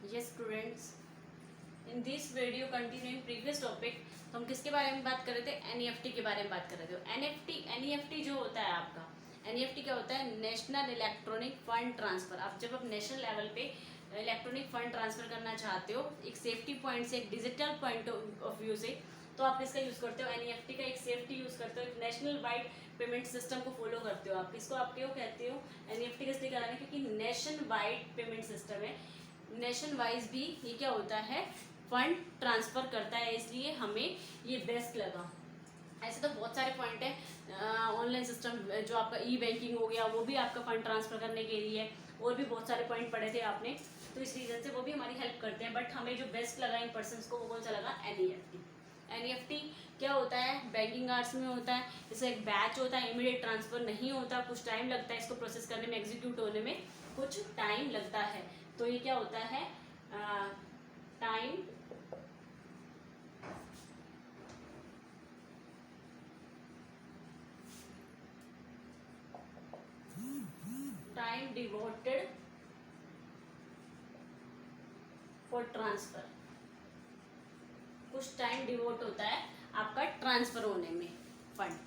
Yes students, in this video continuing previous topic, तो हम किसके बारे में बात कर रहे थे? एनईएफटी के बारे में बात कर रहे थे। एनईएफटी जो होता है आपका, एनईएफटी क्या होता है? National electronic fund transfer. आप जब नेशनल लेवल पे इलेक्ट्रॉनिक फंड ट्रांसफर करना चाहते हो एक सेफ्टी पॉइंट से, एक डिजिटल पॉइंट ऑफ व्यू से, तो आप इसका यूज़ करते हो। एनईएफटी का एक सेफ्टी यूज़ करते हो, एक नेशनल वाइड पेमेंट सिस्टम को फॉलो करते हो। आप इसको आप क्यों कहते हो? एनईएफटी का इसलिए कराना क्योंकि नेशन वाइड पेमेंट सिस्टम है। नेशन वाइज भी ये क्या होता है? फंड ट्रांसफर करता है, इसलिए हमें ये बेस्ट लगा। ऐसे तो बहुत सारे पॉइंट है। ऑनलाइन सिस्टम जो आपका ई बैंकिंग हो गया, वो भी आपका फंड ट्रांसफर करने के लिए है। और भी बहुत सारे पॉइंट पढ़े थे आपने, तो इस रीज़न से वो भी हमारी हेल्प करते हैं। बट हमें जो बेस्ट लगा इन पर्सनस को, वो कौन सा लगा? एनईएफटी। एनईएफटी क्या होता है? बैंकिंग आवर्स में होता है। इसका एक बैच होता है, इमीडिएट ट्रांसफर नहीं होता, कुछ टाइम लगता है इसको प्रोसेस करने में, एग्जीक्यूट होने में कुछ टाइम लगता है। तो ये क्या होता है? Time time devoted for transfer. कुछ टाइम डिवोट होता है आपका ट्रांसफर होने में फंड।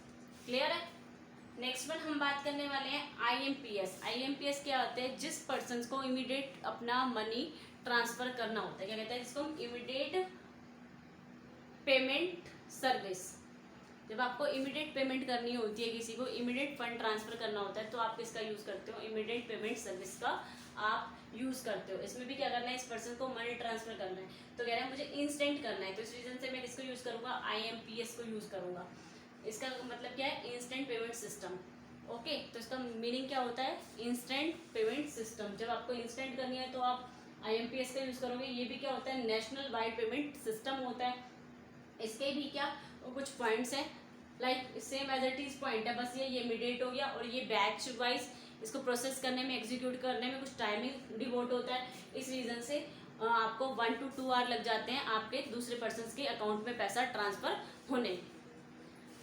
क्लियर है? नेक्स्ट वन हम बात करने वाले हैं आईएमपीएस। आईएमपीएस क्या होता है? जिस पर्सन को इमीडिएट अपना मनी ट्रांसफर करना होता है, क्या कहते हैं जिसको हम? Immediate payment service. जब आपको इमीडिएट पेमेंट करनी होती है, किसी को इमीडिएट फंड ट्रांसफर करना होता है, तो आप किसका यूज करते हो? इमीडिएट पेमेंट सर्विस का आप यूज करते हो। इसमें भी क्या करना है? इस पर्सन को मनी ट्रांसफर करना है, तो कह रहे हैं मुझे इंस्टेंट करना है, तो इस रीजन से मैं किसको यूज करूंगा? आईएमपीएस को यूज करूंगा। इसका मतलब क्या है? Instant payment system. ओके, तो इसका मीनिंग क्या होता है? Instant payment system. जब आपको इंस्टेंट करनी है तो आप आईएमपीएस का यूज करोगे। ये भी क्या होता है? नेशनल वाइड पेमेंट सिस्टम होता है। इसके भी क्या कुछ पॉइंट्स हैं, like same as it is point है, बस ये इमीडिएट हो गया, और ये बैच वाइज इसको प्रोसेस करने में, एग्जीक्यूट करने में कुछ टाइमिंग डिवोट होता है। इस रीज़न से आपको 1 to 2 आवर लग जाते हैं आपके दूसरे पर्सन के अकाउंट में पैसा ट्रांसफर होने।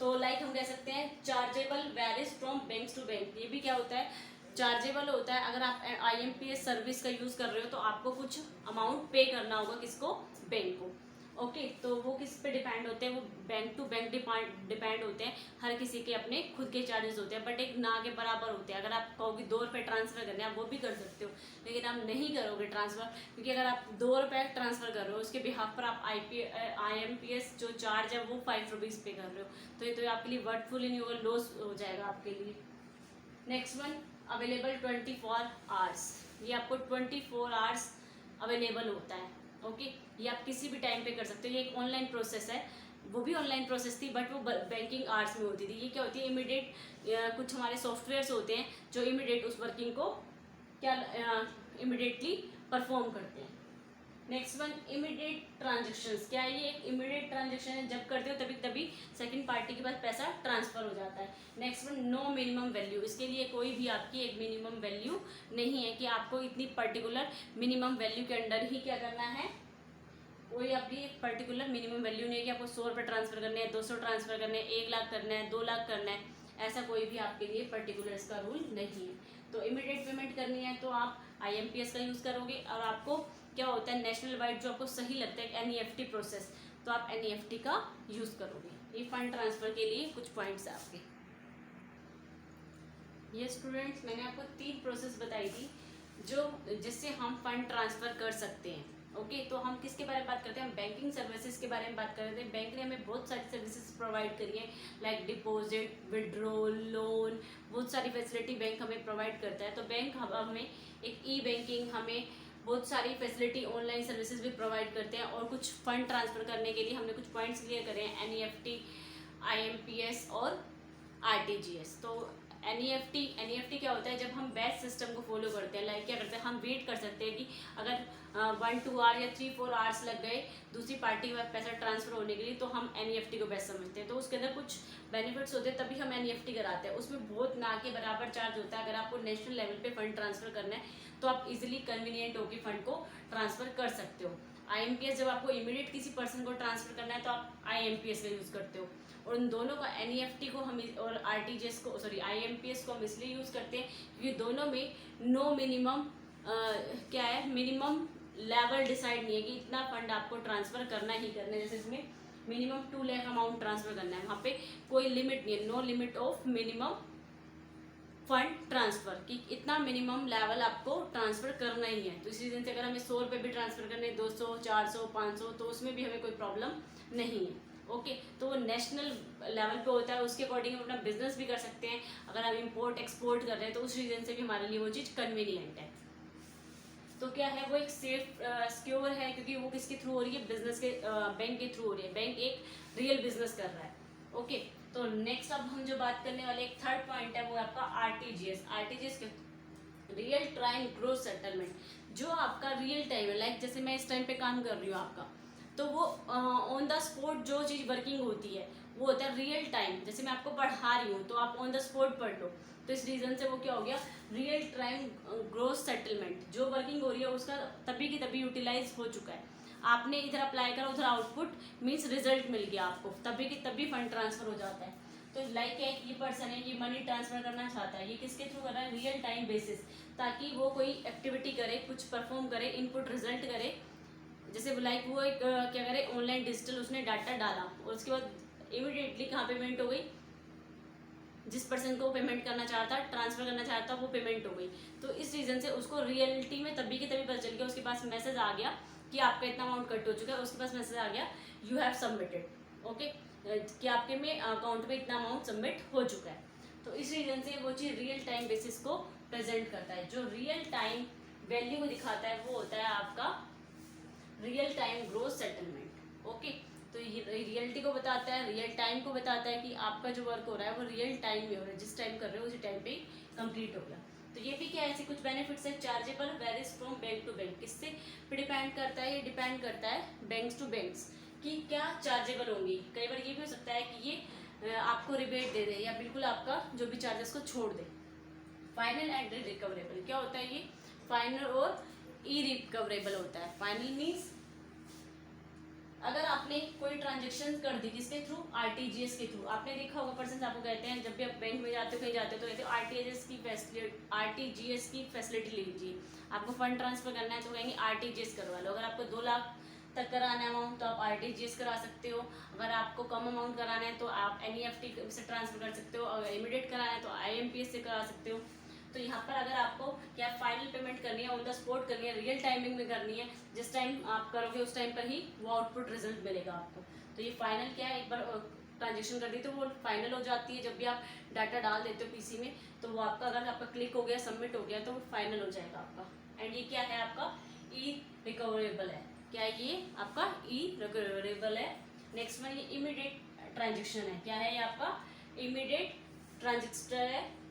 तो लाइक हम कह सकते हैं chargeable varies from bank to bank. ये भी क्या होता है? चार्जेबल होता है। अगर आप आईएमपीएस सर्विस का यूज़ कर रहे हो तो आपको कुछ अमाउंट पे करना होगा, किसको? बैंक को। ओके, तो वो किस पे डिपेंड होते हैं? वो बैंक टू बैंक डिपेंड होते हैं। हर किसी के अपने खुद के चार्जेस होते हैं, बट एक ना के बराबर होते हैं। अगर आप कहोगे 2 रुपये ट्रांसफर करने, आप वो भी कर सकते हो, लेकिन आप नहीं करोगे ट्रांसफर, क्योंकि अगर आप 2 रुपये ट्रांसफर कर रहे हो, उसके बिहाफ पर आप आईएमपीएस जो चार्ज है वो 5 रुपीज़ पे कर रहे हो, तो ये तो आपके लिए वर्थफुल ही नहीं होगा, लॉस हो जाएगा आपके लिए। Next one, available 24 hours. ये आपको 24 आवर्स अवेलेबल होता है। ओके, ये आप किसी भी टाइम पे कर सकते हो। ये एक ऑनलाइन प्रोसेस है, वो भी ऑनलाइन प्रोसेस थी, बट वो बैंकिंग आवर्स में होती थी। ये क्या होती है? इमीडिएट कुछ हमारे सॉफ्टवेयर्स होते हैं जो इमीडिएट उस वर्किंग को क्या इमीडिएटली परफॉर्म करते हैं। Next one, immediate transactions. क्या ये एक इमीडिएट ट्रांजेक्शन है? जब करते हो तभी तभी सेकंड पार्टी के पास पैसा ट्रांसफर हो जाता है। Next one, no minimum value. इसके लिए कोई भी आपकी एक मिनिमम वैल्यू नहीं है कि आपको इतनी पर्टिकुलर मिनिमम वैल्यू के अंडर ही क्या करना है। कोई आपकी एक पर्टिकुलर मिनिमम वैल्यू नहीं है कि आपको 100 रुपये ट्रांसफर करने हैं, 200 ट्रांसफर करने हैं, 1 लाख करना है, 2 लाख करना है, ऐसा कोई भी आपके लिए पर्टिकुलर इसका रूल नहीं है। तो इमीडिएट पेमेंट करनी है तो आप आईएमपीएस का यूज़ करोगे, और आपको क्या होता है नेशनल वाइड जो आपको सही लगता है एनईएफटी प्रोसेस, तो आप एनईएफटी का यूज़ करोगे। ये फंड ट्रांसफर के लिए कुछ पॉइंट्स है आपके। ये स्टूडेंट्स, मैंने आपको 3 प्रोसेस बताई थी जो जिससे हम फंड ट्रांसफ़र कर सकते हैं। ओके, तो हम किसके बारे में बात करते हैं? हम बैंकिंग सर्विसेज के बारे में बात कर रहे थे। बैंक ने हमें बहुत सारी सर्विसेज प्रोवाइड करी है, लाइक डिपॉजिट, विड्रॉल, लोन, बहुत सारी फैसिलिटी बैंक हमें प्रोवाइड करता है। तो बैंक हमें एक ई बैंकिंग, हमें बहुत सारी फैसिलिटी, ऑनलाइन सर्विसेज भी प्रोवाइड करते हैं। और कुछ फंड ट्रांसफ़र करने के लिए हमने कुछ पॉइंट्स क्लियर करे हैं, एनईएफटी, आईएमपीएस और आरटीजीएस। तो एनईएफटी क्या होता है? जब हम बैच सिस्टम को फॉलो करते हैं, लाइक क्या करते हैं, हम वेट कर सकते हैं कि अगर 1 2 आवर या 3 4 आवर्स लग गए दूसरी पार्टी के पास पैसा ट्रांसफर होने के लिए, तो हम एनईएफटी को बेस्ट समझते हैं। तो उसके अंदर कुछ बेनिफिट्स होते हैं, तभी हम एनईएफटी कराते हैं। उसमें बहुत ना के बराबर चार्ज होता है। अगर आपको नेशनल लेवल पे फंड ट्रांसफर करना है तो आप इजीली कन्वीनियंट होकर फंड को ट्रांसफर कर सकते हो। आईएमपीएस जब आपको इमीडिएट किसी पर्सन को ट्रांसफर करना है तो आप आईएमपीएस का यूज़ करते हो। और उन दोनों का, एनईएफटी को हम और आरटीजीएस को, सॉरी आईएमपीएस को हम इसलिए यूज़ करते हैं क्योंकि दोनों में नो मिनिमम क्या है, मिनिमम लेवल डिसाइड नहीं है कि इतना फंड आपको ट्रांसफर करना ही करना है। जैसे इसमें मिनिमम 2 लाख अमाउंट ट्रांसफर करना है, वहाँ पे कोई लिमिट नहीं है, no limit of minimum fund transfer, कि इतना मिनिमम लेवल आपको ट्रांसफर करना ही है। तो इस रीजन से अगर हमें 100 रुपये भी ट्रांसफर करने 200, 400, 500 तो उसमें भी हमें कोई प्रॉब्लम नहीं है। ओके तो वो नेशनल लेवल पे होता है, उसके अकॉर्डिंग हम अपना बिजनेस भी कर सकते हैं। अगर हम इंपोर्ट एक्सपोर्ट कर रहे हैं तो उस रीजन से भी हमारे लिए वो चीज़ कन्वीनियंट है। तो क्या है वो एक सेफ सिक्योर है, क्योंकि वो किसके थ्रू हो रही है, बिजनेस के बैंक के थ्रू हो रही है, बैंक एक रियल बिजनेस कर रहा है। ओके तो नेक्स्ट अब हम जो बात करने वाले एक थर्ड पॉइंट है वो आपका RTGS. RTGS real time growth settlement, जो आपका रियल टाइम है, लाइक जैसे मैं इस टाइम पे काम कर रही हूँ आपका, तो वो ऑन द स्पॉट जो चीज़ वर्किंग होती है वो होता है रियल टाइम। जैसे मैं आपको पढ़ा रही हूँ तो आप ऑन द स्पॉट पढ़ लो, तो इस रीजन से वो क्या हो गया, रियल टाइम ग्रोथ सेटलमेंट, जो वर्किंग हो रही है उसका तभी की तभी यूटिलाइज हो चुका है। आपने इधर अप्लाई करा, उधर आउटपुट मीन्स रिजल्ट मिल गया आपको, तभी की तभी फंड ट्रांसफर हो जाता है। तो लाइक एक ये पर्सन है, ये मनी ट्रांसफर करना चाहता है, ये किसके थ्रू कर रहा है, रियल टाइम बेसिस, ताकि वो कोई एक्टिविटी करे, कुछ परफॉर्म करे, इनपुट रिजल्ट करे। जैसे लाइक वो एक क्या करे, ऑनलाइन डिजिटल उसने डाटा डाला और उसके बाद इमीडिएटली कहाँ पेमेंट हो गई, जिस पर्सन को पेमेंट करना चाहता, ट्रांसफर करना चाहता, वो पेमेंट हो गई। तो इस रीजन से उसको रियलिटी में तभी के तभी पता चल गया, उसके पास मैसेज आ गया कि आपका इतना अमाउंट कट हो चुका है, उसके पास मैसेज आ गया यू हैव सबमिटेड, ओके कि आपके में अकाउंट में इतना अमाउंट सबमिट हो चुका है। तो इस रीजन से वो चीज़ रियल टाइम बेसिस को प्रेजेंट करता है। जो रियल टाइम वैल्यू को दिखाता है वो होता है आपका real time growth settlement. Okay तो ये रियलिटी को बताता है, रियल टाइम को बताता है कि आपका जो वर्क हो रहा है वो रियल टाइम में हो रहा है, जिस टाइम कर रहे हो उसी टाइम पे कंप्लीट हो गया। तो ये भी क्या है, ऐसे कुछ बेनिफिट्स है। Chargeable varies from bank to bank, किससे डिपेंड करता है, ये डिपेंड करता है बैंक्स टू बैंक्स कि क्या चार्जेबल होंगी। कई बार ये भी हो सकता है कि ये आपको रिबेट दे दे या बिल्कुल आपका जो भी चार्जेस को छोड़ दे। फाइनल एंड रिकवरेबल क्या होता है, ये फाइनल और ई रिकवरेबल होता है। फाइनल मीन्स अगर आपने कोई ट्रांजेक्शन कर दी किसके थ्रू, आरटीजीएस के थ्रू। आपने देखा होगा पर्सन आपको कहते हैं जब भी आप बैंक में जाते हो कहीं जाते हो तो कहते हो आरटीजीएस की फैसिलिटी लीजिए, आपको फंड ट्रांसफर करना है तो कहेंगे आरटीजीएस करवा लो। अगर आपको 2 लाख तक कराना है अमाउंट तो आप आरटीजीएस करा सकते हो। अगर आपको कम अमाउंट कराना है तो आप एनईएफटी से ट्रांसफर कर सकते हो। अगर इमीडिएट कराना है तो आईएमपीएस से करा सकते हो। तो यहाँ पर अगर आपको क्या फाइनल पेमेंट करनी है, ऑन द स्पॉट करनी है, रियल टाइमिंग में करनी है, जिस टाइम आप करोगे उस टाइम पर ही वो आउटपुट रिजल्ट मिलेगा आपको। तो ये फाइनल क्या है, एक बार ट्रांजेक्शन कर दी तो वो फाइनल हो जाती है। जब भी आप डाटा डाल देते हो पीसी में तो वो आपका अगर आपका क्लिक हो गया, सबमिट हो गया तो वो फाइनल हो जाएगा आपका। एंड ये क्या है आपका ई रिकवरेबल है। क्या है ये आपका ई रिकवरेबल है। नेक्स्ट में ये इमीडिएट ट्रांजेक्शन है। क्या है ये आपका इमीडिएट ट्रांजेक्शन है।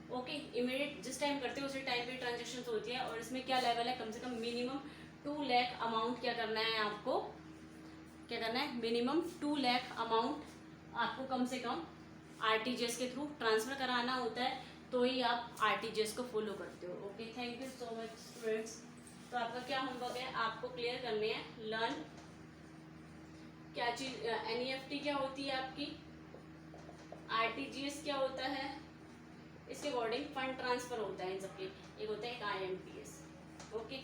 ओके इमीडिएट जिस टाइम करते हो उसी टाइम पे ट्रांजेक्शन होती है। और इसमें क्या लेवल है, कम से कम मिनिमम 2 लाख अमाउंट क्या करना है आपको, क्या करना है, मिनिमम 2 लाख अमाउंट आपको कम से कम आरटीजीएस के थ्रू ट्रांसफर कराना होता है, तो ही आप आरटीजीएस को फॉलो करते हो। Okay thank you so much students. तो आपका क्या होमवर्क है, आपको क्लियर करने हैं लर्न क्या चीज, एनईएफटी क्या होती है आपकी, आरटीजीएस क्या होता है, इसके अकॉर्डिंग फंड ट्रांसफर होता है इन सबके, एक होता है एक आईएमपीएस। ओके